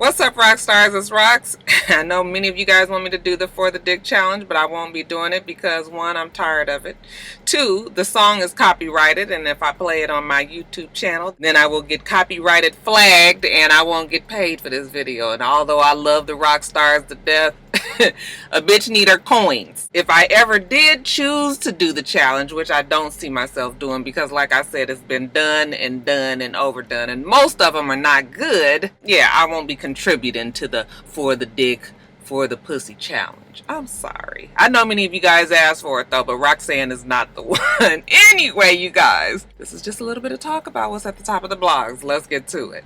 What's up, Roxstars? It's Rox. I know many of you guys want me to do the For the Dick challenge, but I won't be doing it because, one, I'm tired of it. Two, the song is copyrighted, and if I play it on my YouTube channel, then I will get copyrighted flagged, and I won't get paid for this video. And although I love the Roxstars to death, a bitch need her coins. If I ever did choose to do the challenge, which I don't see myself doing because, like I said, it's been done and overdone, and most of them are not good, yeah, I won't be contributing to the For the Dick, For the Pussy challenge. I'm sorry. I know many of you guys asked for it though, but Roxanne is not the one. Anyway, you guys, this is just a little bit of talk about what's at the top of the blogs. Let's get to it.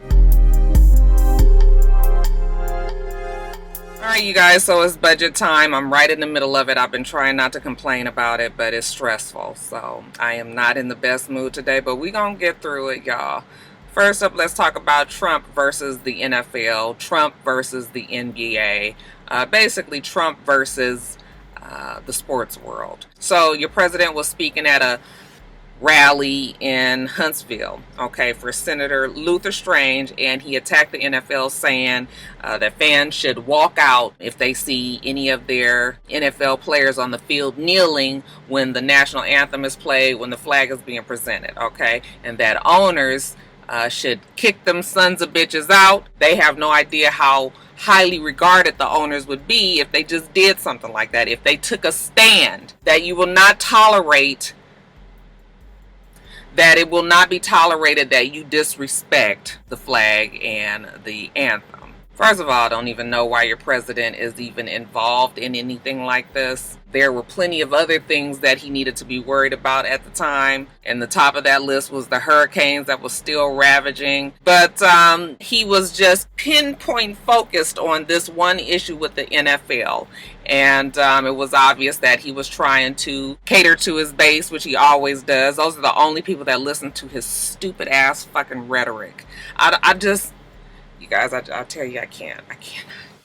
Alright, you guys, so it's budget time. I'm right in the middle of it. I've been trying not to complain about it, but it's stressful. So I am not in the best mood today, but we're going to get through it, y'all. First up, let's talk about Trump versus the NFL, Trump versus the NBA, basically Trump versus the sports world. So your president was speaking at a rally in Huntsville, okay, for Senator Luther Strange, and he attacked the NFL, saying that fans should walk out if they see any of their NFL players on the field kneeling when the national anthem is played, when the flag is being presented, okay, and that owners should kick them sons of bitches out. They have no idea how highly regarded the owners would be if they just did something like that, if they took a stand that you will not tolerate, that it will not be tolerated that you disrespect the flag and the anthem. First of all, I don't even know why your president is even involved in anything like this. There were plenty of other things that he needed to be worried about at the time, and the top of that list was the hurricanes that was still ravaging. But he was just pinpoint focused on this one issue with the NFL. And it was obvious that he was trying to cater to his base, which he always does. Those are the only people that listen to his stupid ass fucking rhetoric. I just, you guys, I'll tell you, I can't.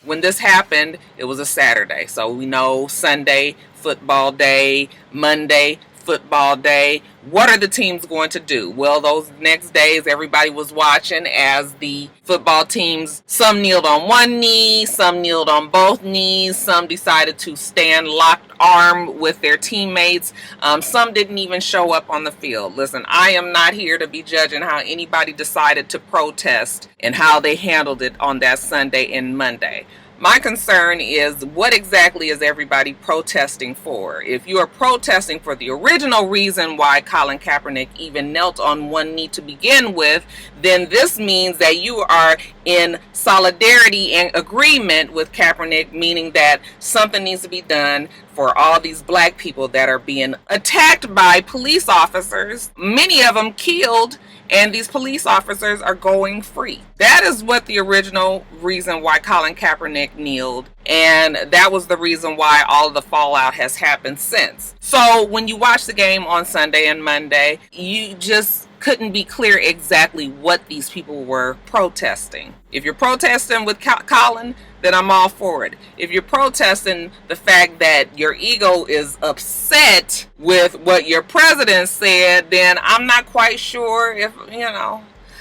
When this happened, it was a Saturday. So we know Sunday, football day, Monday, football day. What are the teams going to do? Well, those next days, everybody was watching as the football teams, some kneeled on one knee, some kneeled on both knees, some decided to stand locked arm with their teammates. Some didn't even show up on the field. Listen, I am not here to be judging how anybody decided to protest and how they handled it on that Sunday and Monday. My concern is, what exactly is everybody protesting for? If you are protesting for the original reason why Colin Kaepernick even knelt on one knee to begin with, then this means that you are in solidarity and agreement with Kaepernick, meaning that something needs to be done for all these black people that are being attacked by police officers, many of them killed, and these police officers are going free. That is what the original reason why Colin Kaepernick kneeled, and that was the reason why all of the fallout has happened since. So when you watch the game on Sunday and Monday, you just couldn't be clear exactly what these people were protesting. If you're protesting with Colin, then I'm all for it. If you're protesting the fact that your ego is upset with what your president said, then I'm not quite sure if,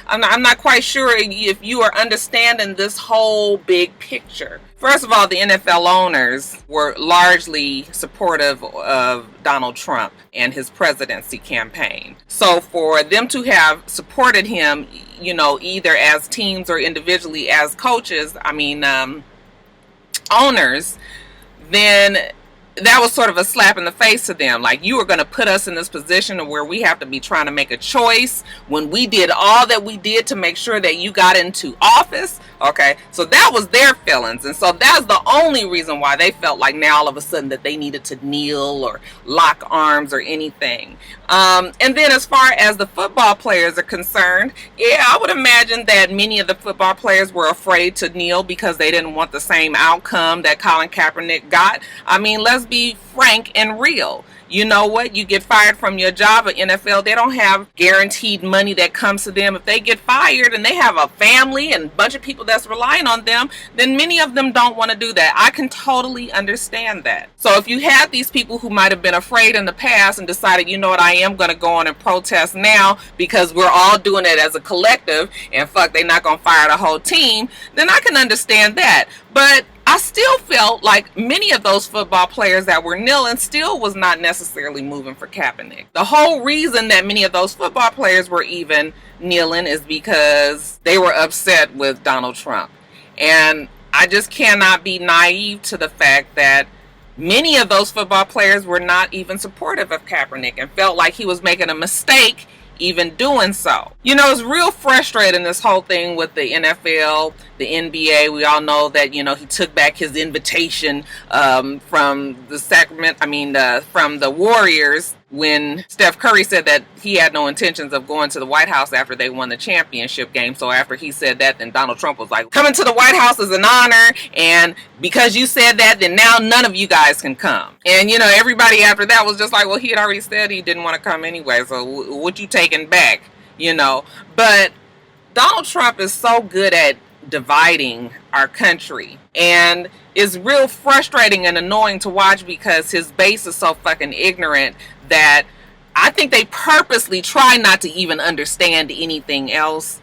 I'm not quite sure if you are understanding this whole big picture. First of all, the NFL owners were largely supportive of Donald Trump and his presidency campaign. So for them to have supported him, either as teams or individually as coaches, owners, then that was sort of a slap in the face to them. Like, you are going to put us in this position where we have to be trying to make a choice when we did all that we did to make sure that you got into office. Okay, so that was their feelings, and so that's the only reason why they felt like now all of a sudden that they needed to kneel or lock arms or anything. And then as far as the football players are concerned, yeah, I would imagine that many of the football players were afraid to kneel because they didn't want the same outcome that Colin Kaepernick got. Let's just be frank and real. You know what? You get fired from your job at NFL, they don't have guaranteed money that comes to them. If they get fired and they have a family and a bunch of people that's relying on them, then many of them don't want to do that. I can totally understand that. So if you have these people who might have been afraid in the past and decided, you know what, I am going to go on and protest now because we're all doing it as a collective and fuck, they're not going to fire the whole team, then I can understand that. But I still felt like many of those football players that were kneeling still was not necessarily moving for Kaepernick. The whole reason that many of those football players were even kneeling is because they were upset with Donald Trump. And I just cannot be naive to the fact that many of those football players were not even supportive of Kaepernick and felt like he was making a mistake even doing so. You know, it's real frustrating, this whole thing with the NFL, the NBA. We all know that, you know, he took back his invitation from the Warriors when Steph Curry said that he had no intentions of going to the White House after they won the championship game. So after he said that, then Donald Trump was like, coming to the White House is an honor, and because you said that, then now none of you guys can come. And, you know, everybody after that was just like, well, he had already said he didn't want to come anyway, so what you taking back, you know? But Donald Trump is so good at dividing our country, and it's real frustrating and annoying to watch because his base is so fucking ignorant that I think they purposely try not to even understand anything else.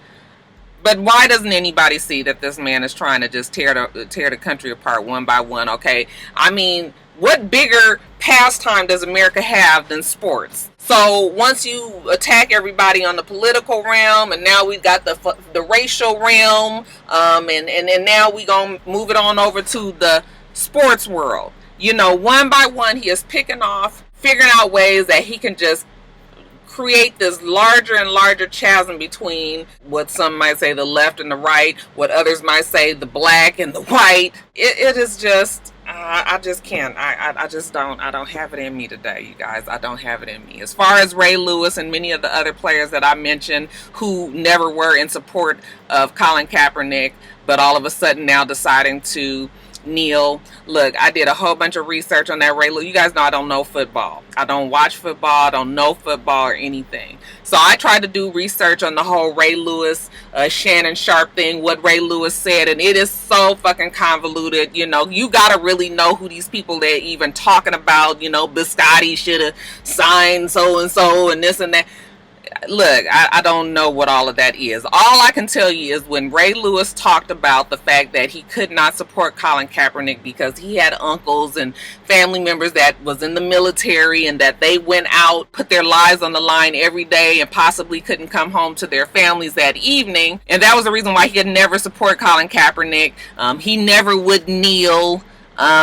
But why doesn't anybody see that this man is trying to just tear the country apart one by one? Okay, I mean, what bigger pastime does America have than sports? So once you attack everybody on the political realm, and now we've got the racial realm, and now we gonna move it on over to the sports world. You know, one by one, he is picking off, figuring out ways that he can just create this larger and larger chasm between what some might say the left and the right, what others might say the black and the white. It is just, I just can't. I just don't. I don't have it in me today, you guys. I don't have it in me. As far as Ray Lewis and many of the other players that I mentioned who never were in support of Colin Kaepernick, but all of a sudden now deciding to kneel. Look, I did a whole bunch of research on that Ray Lewis. You guys know I don't know football. I don't watch football. I don't know football or anything. So I tried to do research on the whole Ray Lewis, Shannon Sharpe thing, what Ray Lewis said, and it is so fucking convoluted. You know, you gotta really know who these people they're even talking about. You know, Biscotti should have signed so and so and this and that. Look, I don't know what all of that is. All I can tell you is when Ray Lewis talked about the fact that he could not support Colin Kaepernick because he had uncles and family members that was in the military and that they went out, put their lives on the line every day and possibly couldn't come home to their families that evening. And that was the reason why he could never support Colin Kaepernick. He never would kneel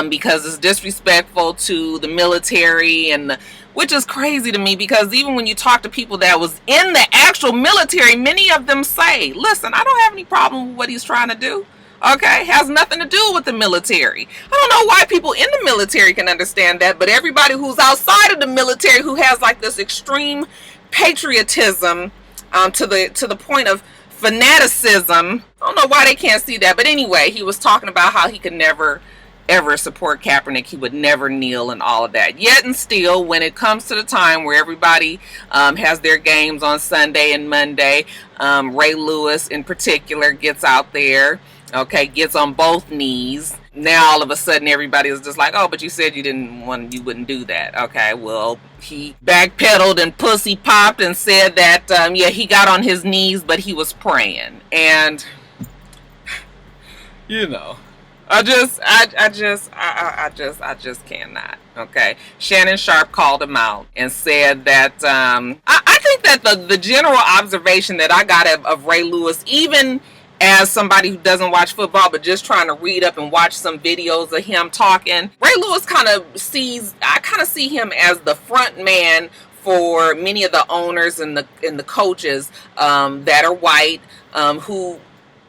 because it's disrespectful to the military, and which is crazy to me because even when you talk to people that was in the actual military, many of them say, listen, I don't have any problem with what he's trying to do. Okay, has nothing to do with the military. I don't know why people in the military can understand that, but everybody who's outside of the military who has like this extreme patriotism to the point of fanaticism, I don't know why they can't see that. But anyway, he was talking about how he could never ever support Kaepernick. He would never kneel and all of that. Yet and still, when it comes to the time where everybody has their games on Sunday and Monday, Ray Lewis in particular gets out there, okay, gets on both knees. Now all of a sudden everybody is just like, oh, but you said you wouldn't do that. Okay, well, he backpedaled and pussy popped and said that yeah, he got on his knees, but he was praying. And you know, I just cannot. Okay, Shannon Sharpe called him out and said that I think that the general observation that I got of Ray Lewis, even as somebody who doesn't watch football but just trying to read up and watch some videos of him talking, Ray Lewis I kind of see him as the front man for many of the owners and the coaches that are white, who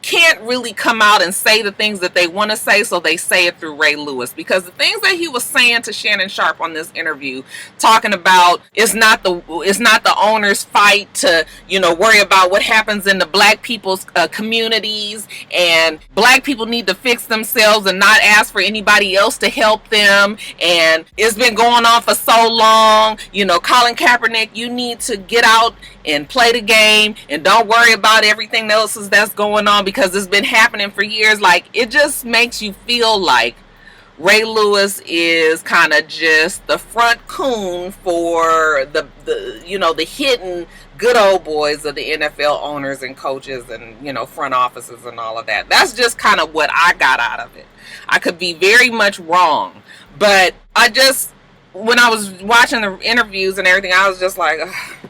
can't really come out and say the things that they want to say, so they say it through Ray Lewis. Because the things that he was saying to Shannon Sharpe on this interview, talking about it's not the owner's fight to, you know, worry about what happens in the black people's communities, and black people need to fix themselves and not ask for anybody else to help them, and it's been going on for so long. You know, Colin Kaepernick, you need to get out and play the game and don't worry about everything else that's going on because it's been happening for years. Like, it just makes you feel like Ray Lewis is kind of just the front coon for the you know, the hidden good old boys of the NFL owners and coaches and, you know, front offices and all of that. That's just kind of what I got out of it. I could be very much wrong, but I just, when I was watching the interviews and everything, I was just like, ugh.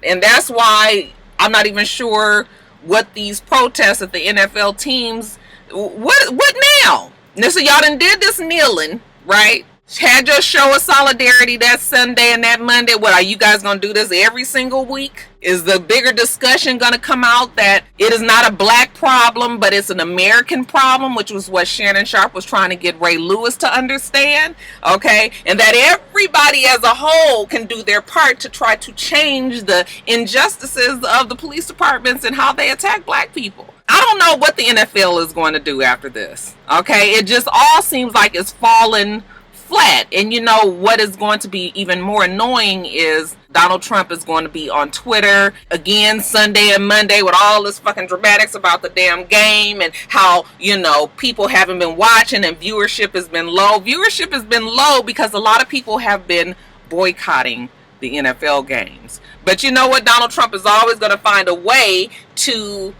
And that's why I'm not even sure what these protests at the NFL teams, what now? Now, so y'all done did this kneeling, right? Had your show of solidarity that Sunday and that Monday. What, are you guys going to do this every single week? Is the bigger discussion going to come out that it is not a black problem, but it's an American problem, which was what Shannon Sharpe was trying to get Ray Lewis to understand, okay? And that everybody as a whole can do their part to try to change the injustices of the police departments and how they attack black people. I don't know what the NFL is going to do after this, okay? It just all seems like it's fallen flat. And you know what is going to be even more annoying is Donald Trump is going to be on Twitter again Sunday and Monday with all this fucking dramatics about the damn game and how, you know, people haven't been watching and viewership has been low. Viewership has been low because a lot of people have been boycotting the NFL games. But you know what? Donald Trump is always going to find a way to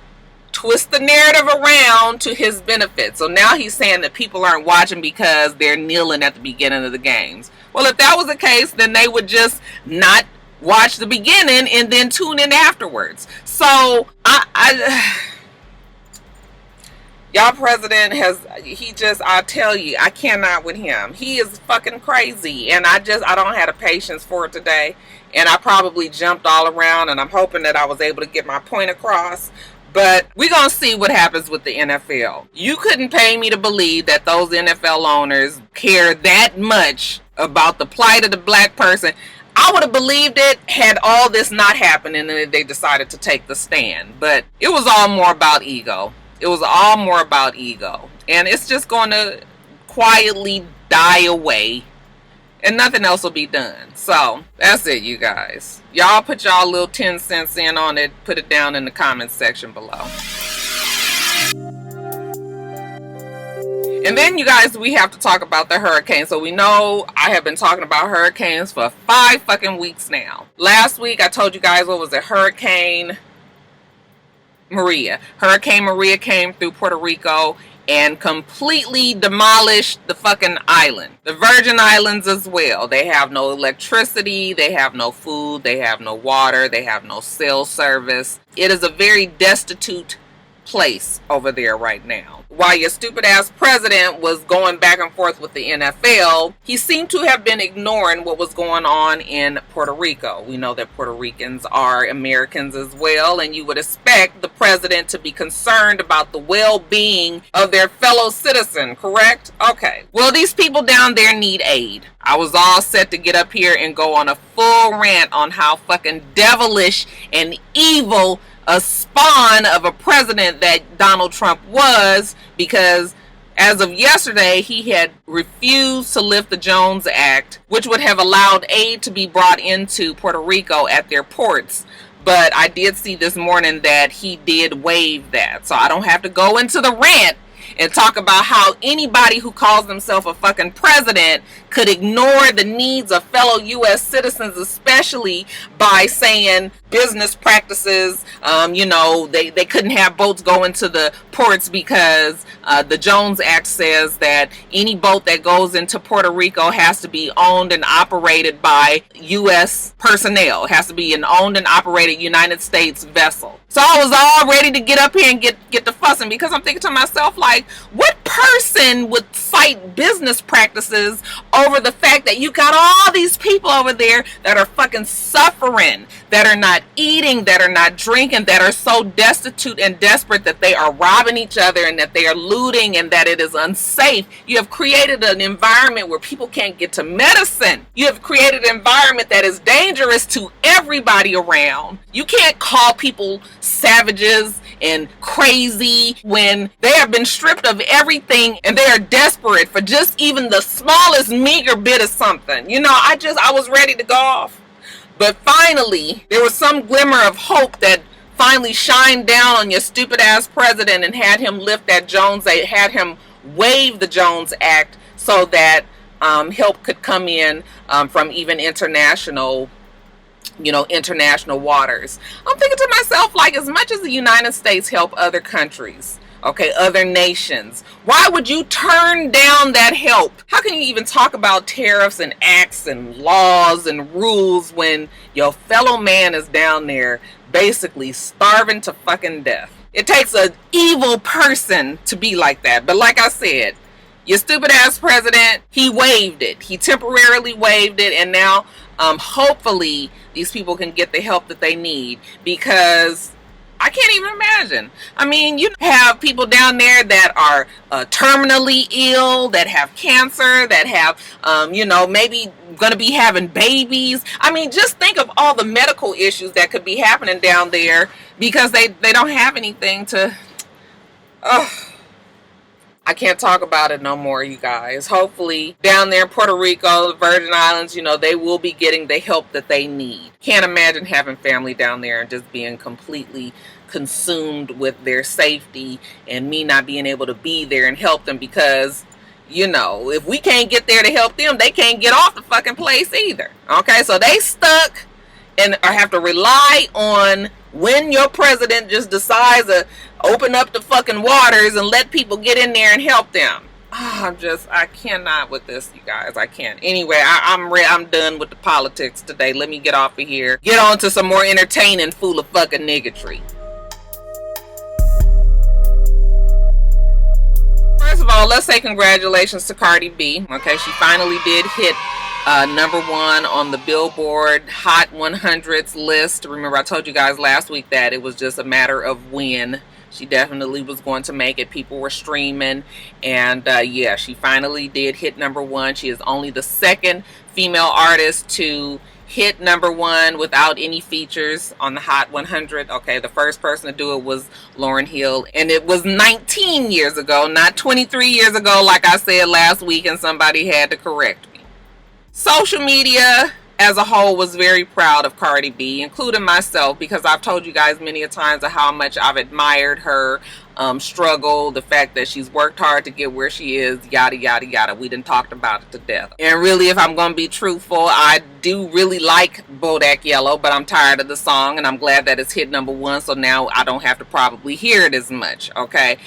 twist the narrative around to his benefit. So now he's saying that people aren't watching because they're kneeling at the beginning of the games. Well, if that was the case, then they would just not watch the beginning and then tune in afterwards. So y'all president I tell you, I cannot with him. He is fucking crazy, and I don't have the patience for it today, and I probably jumped all around, and I'm hoping that I was able to get my point across. But we're going to see what happens with the NFL. You couldn't pay me to believe that those NFL owners care that much about the plight of the black person. I would have believed it had all this not happened and then they decided to take the stand. But it was all more about ego. It was all more about ego. And it's just going to quietly die away. And nothing else will be done. So, that's it, you guys. Y'all put y'all little 10 cents in on it. Put it down in the comments section below. And then, you guys, we have to talk about the hurricane. So, we know I have been talking about hurricanes for 5 fucking weeks now. Last week, I told you guys, what was it? Hurricane Maria. Hurricane Maria came through Puerto Rico and completely demolished the fucking island. The Virgin Islands as well. They have no electricity, they have no food, they have no water, they have no cell service. It is a very destitute place over there right now. While your stupid ass president was going back and forth with the NFL, he seemed to have been ignoring what was going on in Puerto Rico. We know that Puerto Ricans are Americans as well, and you would expect the president to be concerned about the well-being of their fellow citizen, correct? Okay. Well, these people down there need aid. I was all set to get up here and go on a full rant on how fucking devilish and evil a spawn of a president that Donald Trump was, because as of yesterday, he had refused to lift the Jones Act, which would have allowed aid to be brought into Puerto Rico at their ports. But I did see this morning that he did waive that. So I don't have to go into the rant and talk about how anybody who calls themselves a fucking president could ignore the needs of fellow U.S. citizens, especially by saying business practices, they couldn't have boats go into the ports because the Jones Act says that any boat that goes into Puerto Rico has to be owned and operated by U.S. personnel. It has to be an owned and operated United States vessel. So I was all ready to get up here and get the fussing, because I'm thinking to myself, like, what person would cite business practices over the fact that you got all these people over there that are fucking suffering, that are not eating, that are not drinking, that are so destitute and desperate that they are robbing each other and that they are looting and that it is unsafe. You have created an environment where people can't get to medicine. You have created an environment that is dangerous to everybody around. You can't call people savages and crazy when they have been stripped of everything and they are desperate for just even the smallest meager bit of something. You know, I was ready to go off. But finally, there was some glimmer of hope that finally shined down on your stupid ass president and had him lift that Jones Act, had him waive the Jones Act so that help could come in from even international waters. I'm thinking to myself, like, as much as the United States help other countries, okay, other nations, why would you turn down that help? How can you even talk about tariffs and acts and laws and rules when your fellow man is down there basically starving to fucking death? It takes an evil person to be like that. But like I said, your stupid ass president, he waived it. He temporarily waived it, and now hopefully these people can get the help that they need, because I can't even imagine. I mean, you have people down there that are terminally ill, that have cancer, that have, maybe going to be having babies. I mean, just think of all the medical issues that could be happening down there because they don't have anything to... I can't talk about it no more, you guys. Hopefully, down there in Puerto Rico, the Virgin Islands, they will be getting the help that they need. Can't imagine having family down there and just being completely consumed with their safety and me not being able to be there and help them because, if we can't get there to help them, they can't get off the fucking place either. Okay, so they stuck and have to rely on when your president just decides to open up the fucking waters and let people get in there and help them. I cannot with this, you guys. I can't. Anyway, I'm done with the politics today. Let me get off of here. Get on to some more entertaining fool of fucking niggatry. First of all, let's say congratulations to Cardi B. Okay, she finally did hit #1 on the Billboard Hot 100s list. Remember, I told you guys last week that it was just a matter of when. She definitely was going to make it. People were streaming, and yeah, she finally did hit #1. She is only the second female artist to hit #1 without any features on the Hot 100. Okay, the first person to do it was Lauryn Hill, and it was 19 years ago, not 23 years ago like I said last week, and somebody had to correct me. Social media as a whole was very proud of Cardi B, including myself, because I've told you guys many a times of how much I've admired her struggle, the fact that she's worked hard to get where she is, yada yada yada. We done talked about it to death. And really, if I'm gonna be truthful, I do really like Bodak Yellow, but I'm tired of the song, and I'm glad that it's hit #1, so now I don't have to probably hear it as much, okay?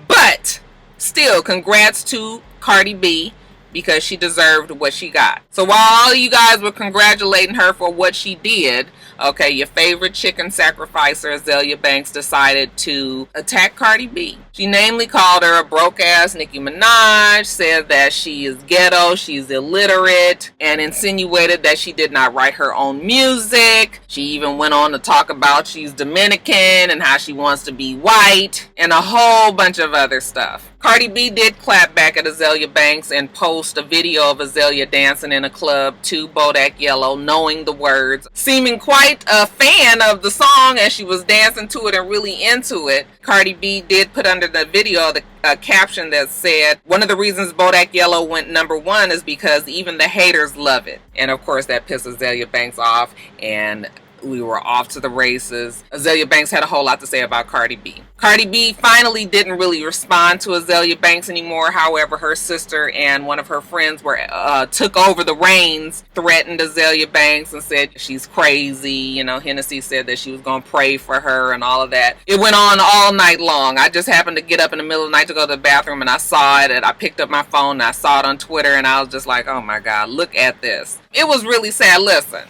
But still, congrats to Cardi B, because she deserved what she got. So while all of you guys were congratulating her for what she did, okay, your favorite chicken sacrificer, Azealia Banks, decided to attack Cardi B. She namely called her a broke-ass Nicki Minaj, said that she is ghetto, she's illiterate, and insinuated that she did not write her own music. She even went on to talk about she's Dominican and how she wants to be white, and a whole bunch of other stuff. Cardi B did clap back at Azealia Banks and post a video of Azealia dancing in a club to Bodak Yellow, knowing the words, seeming quite a fan of the song as she was dancing to it and really into it. Cardi B did put under the video the caption that said, one of the reasons Bodak Yellow went #1 is because even the haters love it. And of course that pissed Azealia Banks off, and we were off to the races. Azealia Banks had a whole lot to say about Cardi B. Cardi B finally didn't really respond to Azealia Banks anymore. However, her sister and one of her friends took over the reins, threatened Azealia Banks and said she's crazy. Hennessy said that she was going to pray for her and all of that. It went on all night long. I just happened to get up in the middle of the night to go to the bathroom, and I saw it, and I picked up my phone and I saw it on Twitter, and I was just like, oh my God, look at this. It was really sad. Listen.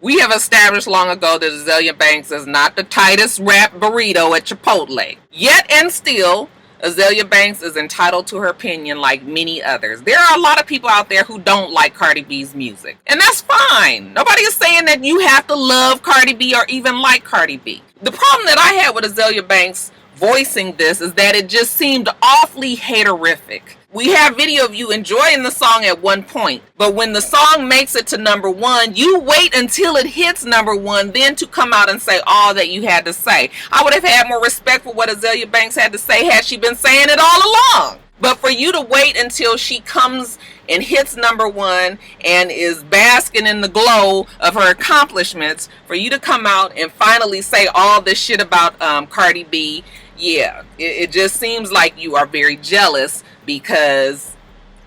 We have established long ago that Azealia Banks is not the tightest wrapped burrito at Chipotle. Yet and still, Azealia Banks is entitled to her opinion like many others. There are a lot of people out there who don't like Cardi B's music, and that's fine. Nobody is saying that you have to love Cardi B or even like Cardi B. The problem that I had with Azealia Banks voicing this is that it just seemed awfully haterific. We have video of you enjoying the song at one point, but when the song makes it to #1, you wait until it hits #1, then to come out and say all that you had to say. I would have had more respect for what Azealia Banks had to say had she been saying it all along. But for you to wait until she comes and hits #1 and is basking in the glow of her accomplishments, for you to come out and finally say all this shit about Cardi B, yeah, it just seems like you are very jealous because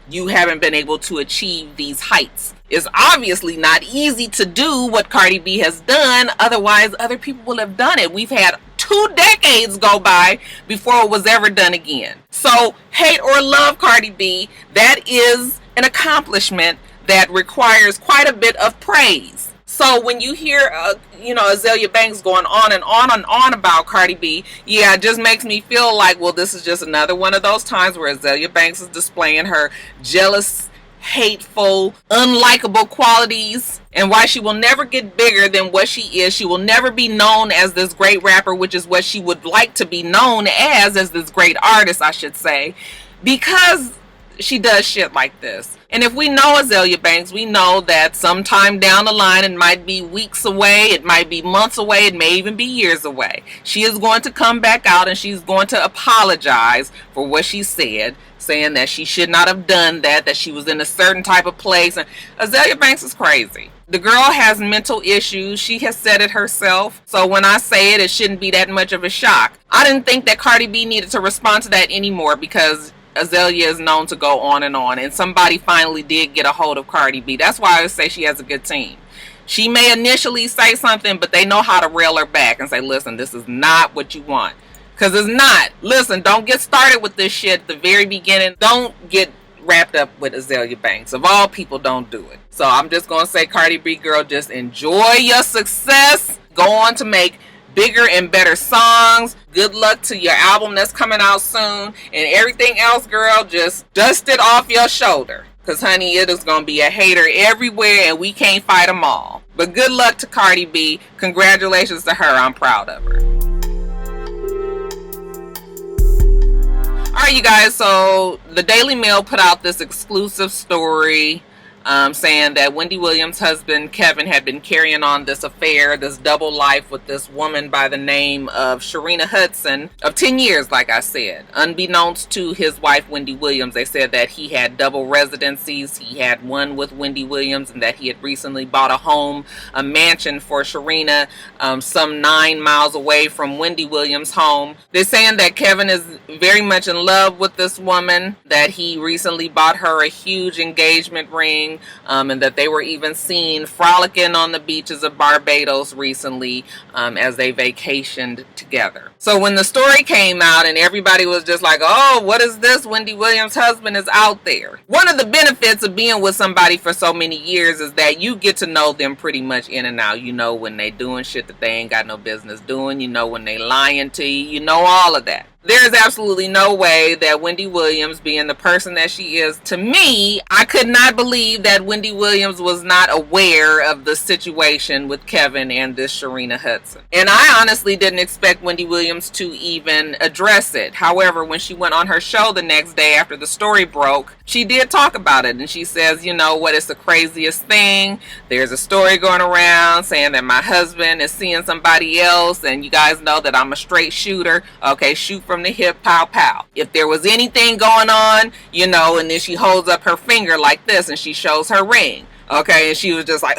you haven't been able to achieve these heights. It's obviously not easy to do what Cardi B has done, otherwise other people will have done it. We've had 2 decades go by before it was ever done again. So hate or love Cardi B, that is an accomplishment that requires quite a bit of praise. So when you hear, Azealia Banks going on and on and on about Cardi B, yeah, it just makes me feel like, well, this is just another one of those times where Azealia Banks is displaying her jealous, hateful, unlikable qualities, and why she will never get bigger than what she is. She will never be known as this great rapper, which is what she would like to be known as this great artist, I should say, because she does shit like this. And if we know Azealia Banks, we know that sometime down the line, it might be weeks away, it might be months away, it may even be years away, she is going to come back out and she's going to apologize for what she said, saying that she should not have done that she was in a certain type of place. And Azealia Banks is crazy. The girl has mental issues. She has said it herself. So when I say it, it shouldn't be that much of a shock. I didn't think that Cardi B needed to respond to that anymore because Azealia is known to go on, and somebody finally did get a hold of Cardi B. That's why I would say she has a good team. She may initially say something, but they know how to rail her back and say, listen, this is not what you want. Because it's not. Listen, don't get started with this shit at the very beginning. Don't get wrapped up with Azealia Banks. Of all people, don't do it. So I'm just going to say, Cardi B, girl, just enjoy your success. Go on to make bigger and better songs. Good luck to your album that's coming out soon. And everything else, girl, just dust it off your shoulder. Because, honey, it is going to be a hater everywhere and we can't fight them all. But good luck to Cardi B. Congratulations to her. I'm proud of her. Alright, you guys, so the Daily Mail put out this exclusive story saying that Wendy Williams' husband Kevin had been carrying on this affair, this double life with this woman by the name of Sharina Hudson of 10 years, like I said. Unbeknownst to his wife Wendy Williams, they said that he had double residencies. He had one with Wendy Williams and that he had recently bought a home, a mansion for Sharina, some 9 miles away from Wendy Williams' home. They're saying that Kevin is very much in love with this woman, that he recently bought her a huge engagement ring, and that they were even seen frolicking on the beaches of Barbados recently as they vacationed together. So when the story came out and everybody was just like, oh, what is this? Wendy Williams' husband is out there. One of the benefits of being with somebody for so many years is that you get to know them pretty much in and out. You know when they doing shit that they ain't got no business doing. You know when they lying to you. You know all of that. There is absolutely no way that Wendy Williams, being the person that she is, to me, I could not believe that Wendy Williams was not aware of the situation with Kevin and this Sharina Hudson. And I honestly didn't expect Wendy Williams to even address it. However, when she went on her show the next day after the story broke, she did talk about it. And she says, you know what, it's the craziest thing. There's a story going around saying that my husband is seeing somebody else, and you guys know that I'm a straight shooter. Okay, shoot from the hip, pow pow. If there was anything going on, you know, and then she holds up her finger like this and she shows her ring. Okay, and she was just like,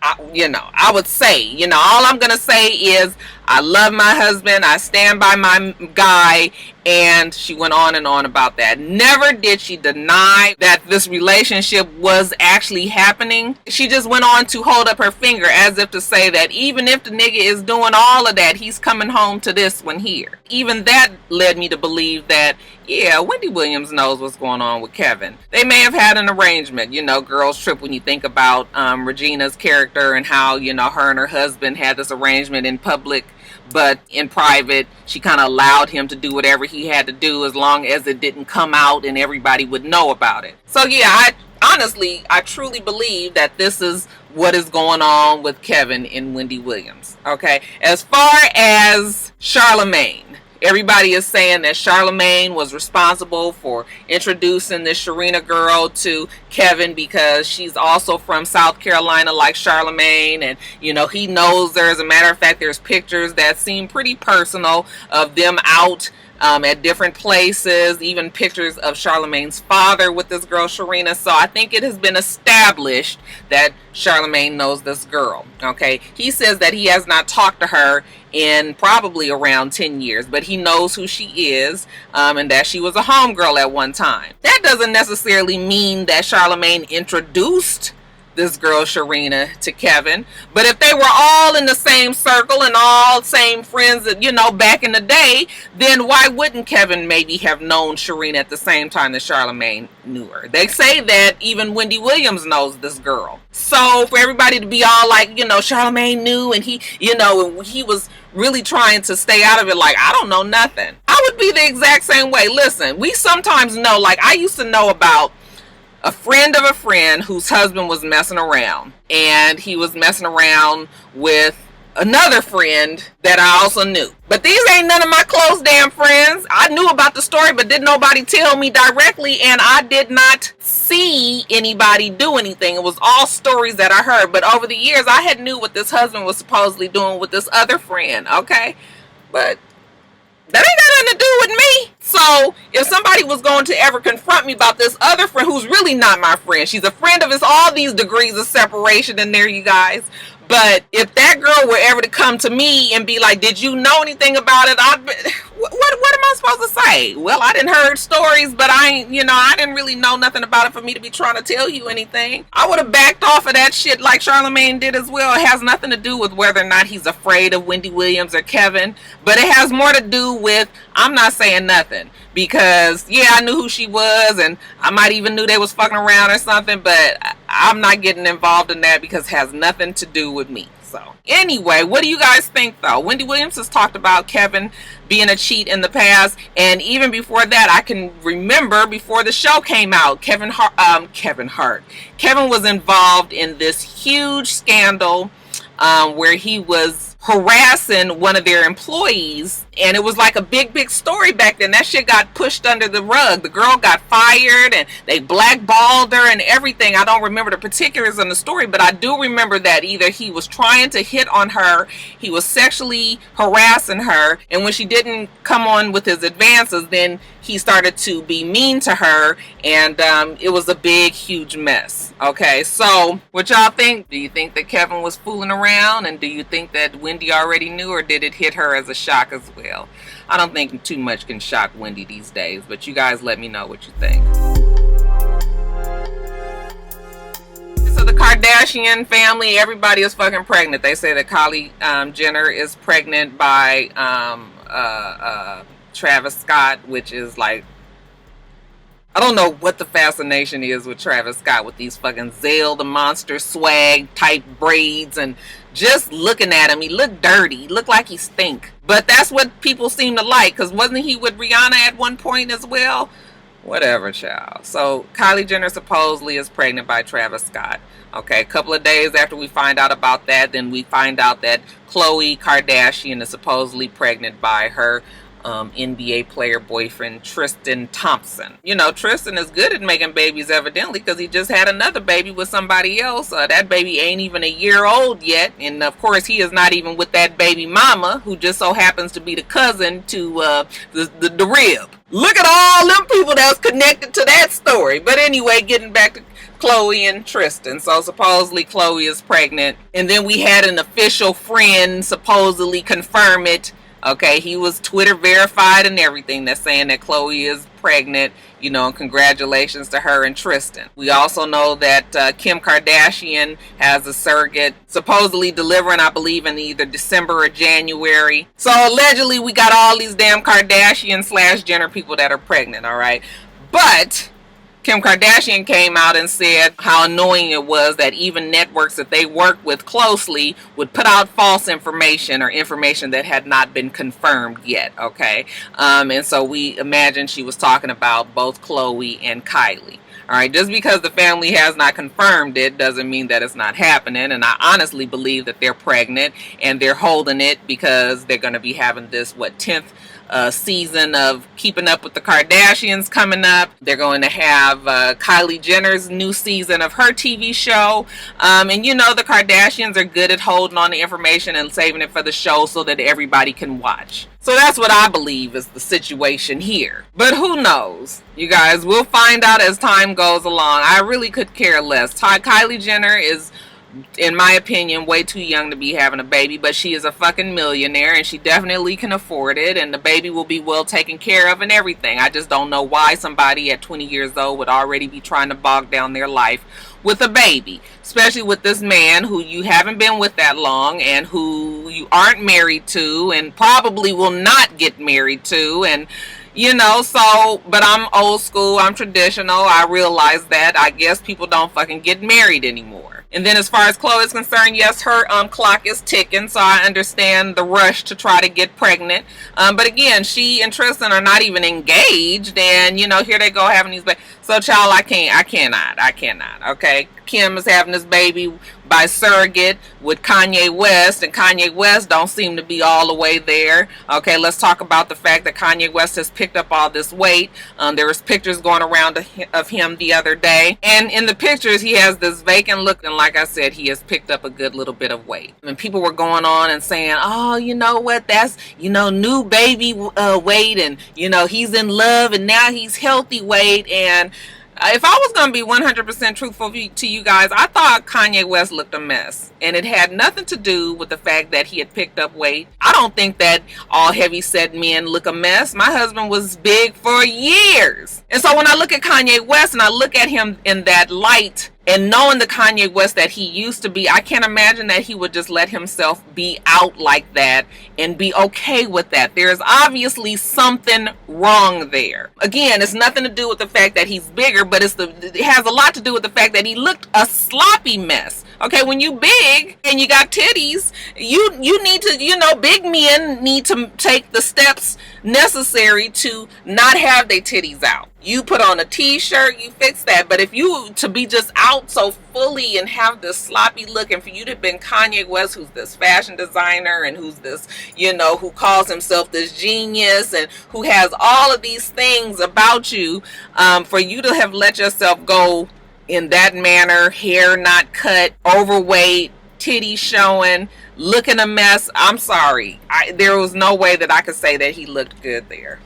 I would say, all I'm going to say is I love my husband. I stand by my guy. And she went on and on about that. Never did she deny that this relationship was actually happening. She just went on to hold up her finger as if to say that even if the nigga is doing all of that, he's coming home to this one here. Even that led me to believe that, yeah, Wendy Williams knows what's going on with Kevin. They may have had an arrangement, girls trip when you think about Regina's character and how, her and her husband had this arrangement in public. but in private, she kind of allowed him to do whatever he had to do as long as it didn't come out and everybody would know about it. So yeah, I truly believe that this is what is going on with Kevin and Wendy Williams. Okay, as far as Charlamagne, everybody is saying that Charlamagne was responsible for introducing this Sharina girl to Kevin because she's also from South Carolina like Charlamagne, and you know, he knows her. As a matter of fact, there's pictures that seem pretty personal of them out at different places, even pictures of Charlamagne's father with this girl Sharina. So I think it has been established that Charlamagne knows this girl. Okay, he says that he has not talked to her in probably around 10 years, but he knows who she is, and that she was a homegirl at one time. That doesn't necessarily mean that Charlamagne introduced this girl Sharina to Kevin, but if they were all in the same circle and all same friends, you know, back in the day, then why wouldn't Kevin maybe have known Sharina at the same time that Charlamagne knew her? They say that even Wendy Williams knows this girl. So for everybody to be all like, you know, Charlamagne knew, and he, you know, he was really trying to stay out of it, like, I don't know nothing. I would be the exact same way. Listen, we sometimes know, like, I used to know about a friend of a friend whose husband was messing around, and he was messing around with another friend that I also knew. But these ain't none of my close damn friends. I knew about the story, but didn't nobody tell me directly, and I did not see anybody do anything. It was all stories that I heard. But over the years, I had knew what this husband was supposedly doing with this other friend, okay? But that ain't got nothing to do with me. So if somebody was going to ever confront me about this other friend who's really not my friend, she's a friend of his, all these degrees of separation in there, you guys. But if that girl were ever to come to me and be like, did you know anything about it? What am I supposed to say? Well, I didn't heard stories, but I didn't really know nothing about it for me to be trying to tell you anything. I would have backed off of that shit like Charlamagne did as well. It has nothing to do with whether or not he's afraid of Wendy Williams or Kevin, but it has more to do with, I'm not saying nothing. Because, yeah, I knew who she was, and I might even knew they was fucking around or something, but I'm not getting involved in that because it has nothing to do with me. So, anyway, what do you guys think, though? Wendy Williams has talked about Kevin being a cheat in the past, and even before that, I can remember before the show came out, Kevin was involved in this huge scandal where he was harassing one of their employees, and it was like a big story back then. That shit got pushed under the rug. The girl got fired and they blackballed her and everything. I don't remember the particulars in the story, but I do remember that either he was trying to hit on her, he was sexually harassing her, and when she didn't come on with his advances, then he started to be mean to her, and it was a big huge mess. Okay, so what y'all think? Do you think that Kevin was fooling around, and do you think that Wendy already knew, or did it hit her as a shock as well? I don't think too much can shock Wendy these days, but you guys let me know what you think. So the Kardashian family, everybody is fucking pregnant. They say that Kylie Jenner is pregnant by Travis Scott, which is like, I don't know what the fascination is with Travis Scott with these fucking Zale the Monster swag type braids, and just looking at him, he looked dirty, he looked like he stink. But that's what people seem to like, because wasn't he with Rihanna at one point as well? Whatever, child. So Kylie Jenner supposedly is pregnant by Travis Scott. Okay, a couple of days after we find out about that, then we find out that Khloe Kardashian is supposedly pregnant by her NBA player boyfriend Tristan Thompson. You know, Tristan is good at making babies evidently, because he just had another baby with somebody else. That baby ain't even a year old yet, and of course he is not even with that baby mama, who just so happens to be the cousin to the rib. Look at all them people that's connected to that story. But anyway, getting back to Khloe and Tristan. So supposedly Khloe is pregnant, and then we had an official friend supposedly confirm it. Okay, he was Twitter verified and everything, that's saying that Khloe is pregnant, you know, and congratulations to her and Tristan. We also know that Kim Kardashian has a surrogate supposedly delivering, I believe, in either December or January. So allegedly we got all these damn Kardashian / Jenner people that are pregnant, all right? But Kim Kardashian came out and said how annoying it was that even networks that they work with closely would put out false information or information that had not been confirmed yet, okay? And so we imagine she was talking about both Khloe and Kylie. All right, just because the family has not confirmed it doesn't mean that it's not happening. And I honestly believe that they're pregnant and they're holding it because they're going to be having this, 10th season of Keeping Up with the Kardashians coming up. They're going to have Kylie Jenner's new season of her TV show. And you know, the Kardashians are good at holding on to information and saving it for the show so that everybody can watch. So that's what I believe is the situation here. But who knows? You guys, we'll find out as time goes along. I really could care less. Kylie Jenner is, in my opinion, way too young to be having a baby, but she is a fucking millionaire and she definitely can afford it, and the baby will be well taken care of and everything. I just don't know why somebody at 20 years old would already be trying to bog down their life with a baby, especially with this man who you haven't been with that long and who you aren't married to and probably will not get married to. And you know, so, but I'm old school, I'm traditional, I realize that. I guess people don't fucking get married anymore. And then as far as Khloe is concerned, yes, her clock is ticking, so I understand the rush to try to get pregnant. But again, she and Tristan are not even engaged, and you know, here they go having these babies. So child, I cannot, okay? Kim is having this baby by surrogate with Kanye West, and Kanye West don't seem to be all the way there. Okay, let's talk about the fact that Kanye West has picked up all this weight. There was pictures going around of him the other day, and in the pictures he has this vacant look, and like I said, he has picked up a good little bit of weight. And people were going on and saying, oh, you know what, that's, you know, new baby weight, and you know, he's in love and now he's healthy weight. And if I was going to be 100% truthful to you guys, I thought Kanye West looked a mess. And it had nothing to do with the fact that he had picked up weight. I don't think that all heavy-set men look a mess. My husband was big for years. And so when I look at Kanye West and I look at him in that light, and knowing the Kanye West that he used to be, I can't imagine that he would just let himself be out like that and be okay with that. There's obviously something wrong there. Again, it's nothing to do with the fact that he's bigger, but it has a lot to do with the fact that he looked a sloppy mess. Okay, when you big and you got titties, you need to, you know, big men need to take the steps necessary to not have their titties out. You put on a t-shirt, you fix that. But if you to be just out so fully and have this sloppy look, and for you to have been Kanye West, who's this fashion designer and who's this, you know, who calls himself this genius and who has all of these things about you, for you to have let yourself go in that manner, hair not cut, overweight, titties showing, looking a mess, I'm sorry. There was no way that I could say that he looked good there.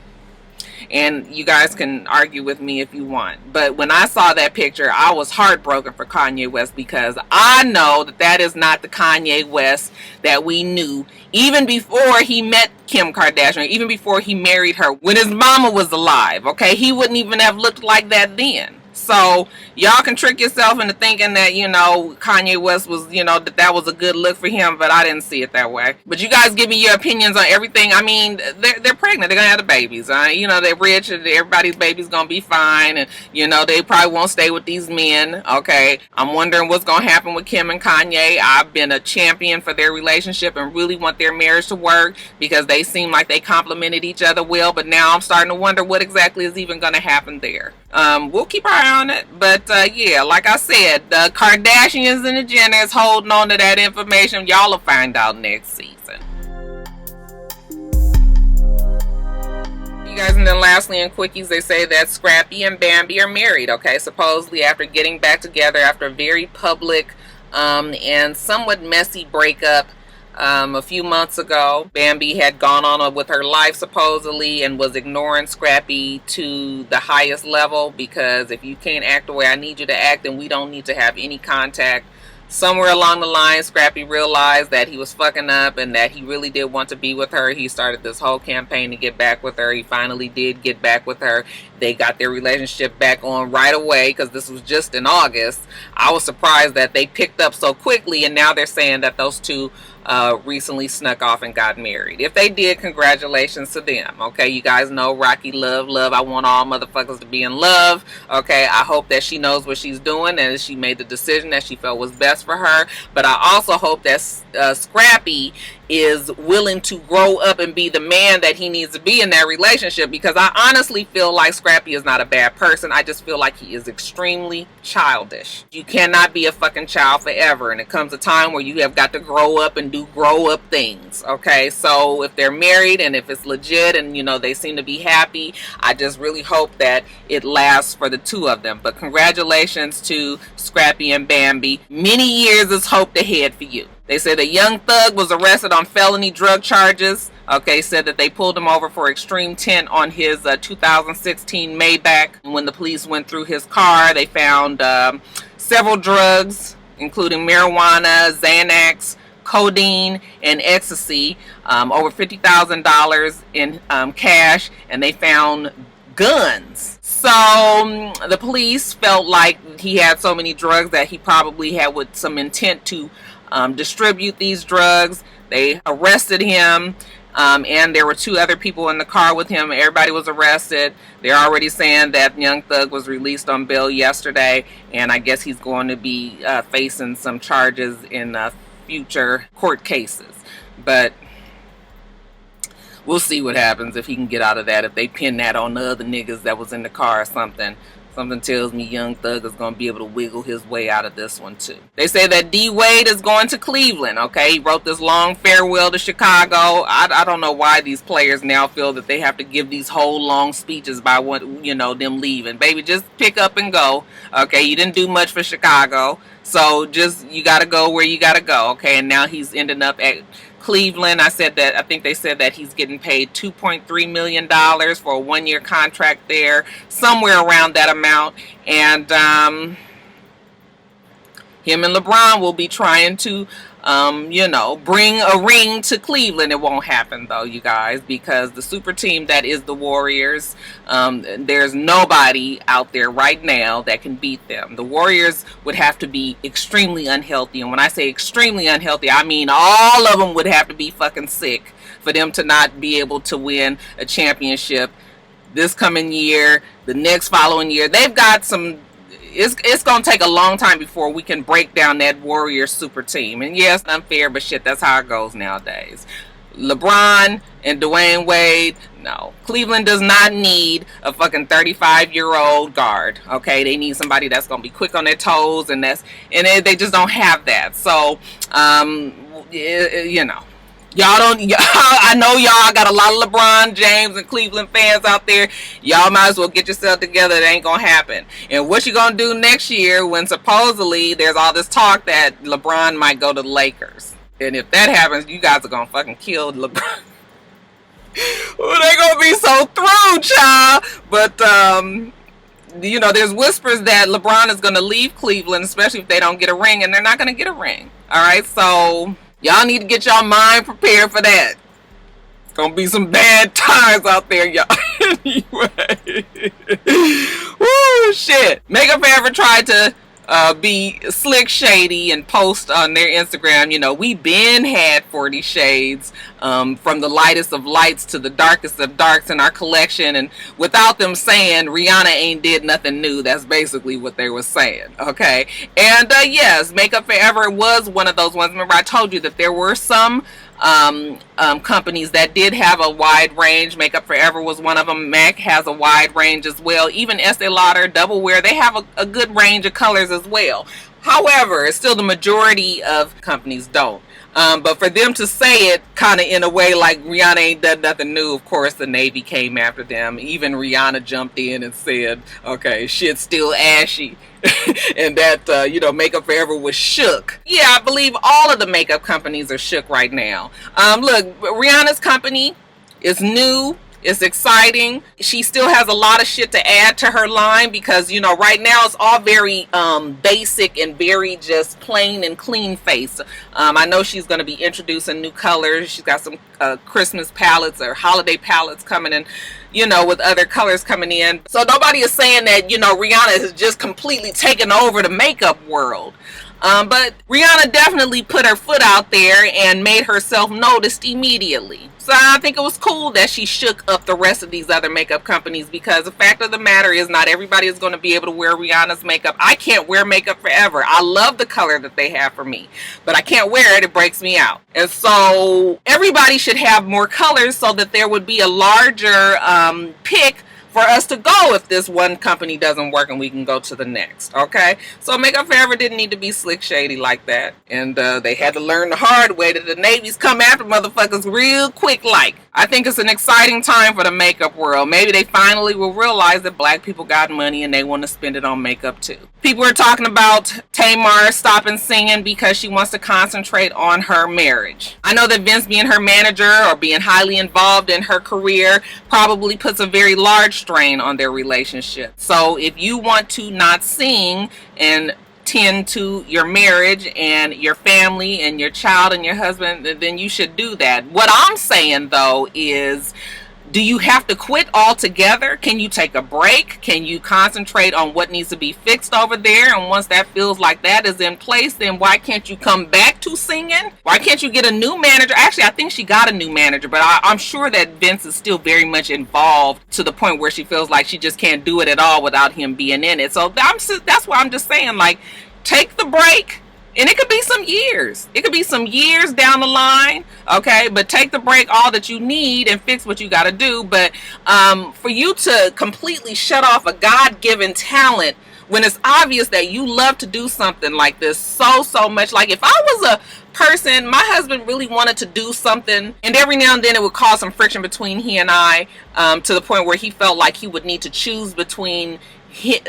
And you guys can argue with me if you want. But when I saw that picture, I was heartbroken for Kanye West, because I know that that is not the Kanye West that we knew even before he met Kim Kardashian, even before he married her, when his mama was alive. Okay, he wouldn't even have looked like that then. So y'all can trick yourself into thinking that, you know, Kanye West was, you know, that was a good look for him, but I didn't see it that way. But you guys give me your opinions on everything. I mean, they're pregnant. They're gonna have the babies. You know, they're rich and everybody's baby's gonna be fine, and you know, they probably won't stay with these men. Okay, I'm wondering what's gonna happen with Kim and Kanye. I've been a champion for their relationship and really want their marriage to work, because they seem like they complemented each other well, but now I'm starting to wonder what exactly is even gonna happen there. We'll keep our eye on it, but yeah, like I said, the Kardashians and the Jenners holding on to that information. Y'all will find out next season. You guys, and then lastly in quickies, they say that Scrappy and Bambi are married. Okay, supposedly after getting back together after a very public and somewhat messy breakup a few months ago. Bambi had gone on with her life supposedly and was ignoring Scrappy to the highest level, because if you can't act the way I need you to act, then we don't need to have any contact. Somewhere along the line, Scrappy realized that he was fucking up and that he really did want to be with her. He started this whole campaign to get back with her. He finally did get back with her. They got their relationship back on right away, because this was just in August. I was surprised that they picked up so quickly, and now they're saying that those two recently snuck off and got married. If they did, congratulations to them. Okay, you guys know Rocky love. I want all motherfuckers to be in love. Okay, I hope that she knows what she's doing and she made the decision that she felt was best for her. But I also hope that Scrappy is willing to grow up and be the man that he needs to be in that relationship, because I honestly feel like Scrappy is not a bad person. I just feel like he is extremely childish. You cannot be a fucking child forever, and it comes a time where you have got to grow up and do grow up things. Okay, so if they're married and if it's legit and you know they seem to be happy, I just really hope that it lasts for the two of them. But congratulations to Scrappy and Bambi. Many years is hope ahead for you. They said a young thug was arrested on felony drug charges. Okay, said that they pulled him over for extreme tint on his 2016 Maybach. And when the police went through his car, they found several drugs, including marijuana, Xanax, codeine, and ecstasy, over $50,000 in cash, and they found guns. So the police felt like he had so many drugs that he probably had with some intent to distribute these drugs. They arrested him, and there were two other people in the car with him. Everybody was arrested. They're already saying that Young Thug was released on bail yesterday, and I guess he's going to be facing some charges in future court cases. But we'll see what happens if he can get out of that, if they pin that on the other niggas that was in the car or something. Something tells me Young Thug is going to be able to wiggle his way out of this one too. They say that D Wade is going to Cleveland. Okay, he wrote this long farewell to Chicago. I don't know why these players now feel that they have to give these whole long speeches by what, you know, them leaving. Baby, just pick up and go. Okay, you didn't do much for Chicago, so just you got to go where you got to go. Okay, and now he's ending up at Cleveland. I think they said that he's getting paid $2.3 million for a one-year contract there, somewhere around that amount. And him and LeBron will be trying to, you know, bring a ring to Cleveland. It won't happen though, you guys, because the super team that is the Warriors, there's nobody out there right now that can beat them. The Warriors would have to be extremely unhealthy. And when I say extremely unhealthy, I mean all of them would have to be fucking sick for them to not be able to win a championship this coming year, the next following year. They've got some... It's going to take a long time before we can break down that Warriors super team. And yes, unfair, but shit, that's how it goes nowadays. LeBron and Dwayne Wade, no. Cleveland does not need a fucking 35-year-old guard. Okay, they need somebody that's going to be quick on their toes, and they just don't have that. So, you know. I know y'all got a lot of LeBron James and Cleveland fans out there. Y'all might as well get yourself together. It ain't gonna happen. And what you gonna do next year when supposedly there's all this talk that LeBron might go to the Lakers? And if that happens, you guys are gonna fucking kill LeBron. Well, they gonna be so through, child. But you know, there's whispers that LeBron is gonna leave Cleveland, especially if they don't get a ring, and they're not gonna get a ring. All right, so y'all need to get y'all mind prepared for that. It's gonna be some bad times out there, y'all. Anyway. Woo, shit. Makeup Forever tried to be slick shady and post on their Instagram, you know, we been had 40 shades, from the lightest of lights to the darkest of darks in our collection, and without them saying Rihanna ain't did nothing new. That's basically what they were saying. Okay, and yes, Makeup Forever was one of those ones. Remember I told you that there were some companies that did have a wide range. Makeup Forever was one of them. MAC has a wide range as well. Even Estee Lauder, Double Wear, they have a good range of colors as well. However, still the majority of companies don't. But for them to say it kind of in a way like Rihanna ain't done nothing new, of course the Navy came after them. Even Rihanna jumped in and said, okay, shit's still ashy. And that, you know, Makeup Forever was shook. Yeah, I believe all of the makeup companies are shook right now. Look, Rihanna's company is new. It's exciting. She still has a lot of shit to add to her line because, you know, right now it's all very basic and very just plain and clean face. I know she's going to be introducing new colors. She's got some Christmas palettes or holiday palettes coming in, you know, with other colors coming in. So nobody is saying that, you know, Rihanna has just completely taken over the makeup world. But Rihanna definitely put her foot out there and made herself noticed immediately. So I think it was cool that she shook up the rest of these other makeup companies, because the fact of the matter is not everybody is going to be able to wear Rihanna's makeup. I can't wear makeup forever. I love the color that they have for me, but I can't wear it. It breaks me out. And so everybody should have more colors so that there would be a larger pick for us to go if this one company doesn't work, and we can go to the next. Okay, so Makeup Forever didn't need to be slick shady like that, and they had to learn the hard way that the Navy's come after motherfuckers real quick. Like, I think it's an exciting time for the makeup world. Maybe they finally will realize that black people got money and they want to spend it on makeup too. People are talking about Tamar stopping singing because she wants to concentrate on her marriage. I know that Vince, being her manager or being highly involved in her career, probably puts a very large strain on their relationship. So if you want to not sing and tend to your marriage and your family and your child and your husband, then you should do that. What I'm saying though is, do you have to quit altogether? Can you take a break? Can you concentrate on what needs to be fixed over there? And once that feels like that is in place, then why can't you come back to singing? Why can't you get a new manager? Actually, I think she got a new manager, but I'm sure that Vince is still very much involved to the point where she feels like she just can't do it at all without him being in it. So that's why I'm just saying, like, take the break. And it could be some years. It could be some years down the line, okay? But take the break, all that you need, and fix what you got to do. But for you to completely shut off a God-given talent when it's obvious that you love to do something like this so much. Like, if I was a person, my husband really wanted to do something, and every now and then it would cause some friction between he and I, to the point where he felt like he would need to choose between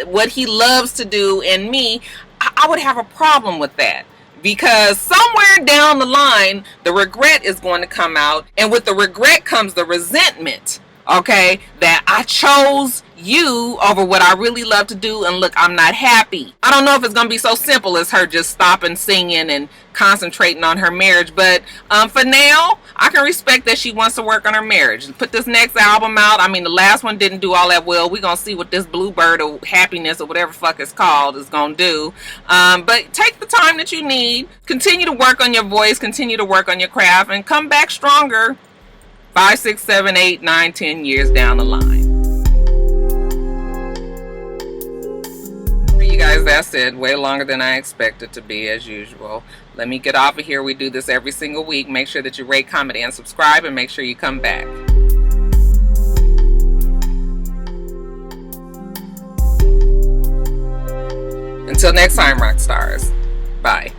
what he loves to do and me, I would have a problem with that, because somewhere down the line the regret is going to come out, and with the regret comes the resentment, okay, that I chose you over what I really love to do, and look, I'm not happy. I don't know if it's gonna be so simple as her just stopping singing and concentrating on her marriage, but for now I can respect that she wants to work on her marriage and put this next album out. I mean, the last one didn't do all that well. We're gonna see what this Bluebird or Happiness or whatever fuck it's called is gonna do. But take the time that you need, continue to work on your voice, continue to work on your craft, and come back stronger 5, 6, 7, 8, 9, 10 years down the line. You guys, that's it. Way longer than I expected to be, as usual. Let me get off of here. We do this every single week. Make sure that you rate, comment, and subscribe, and make sure you come back. Until next time, Roxstars. Bye.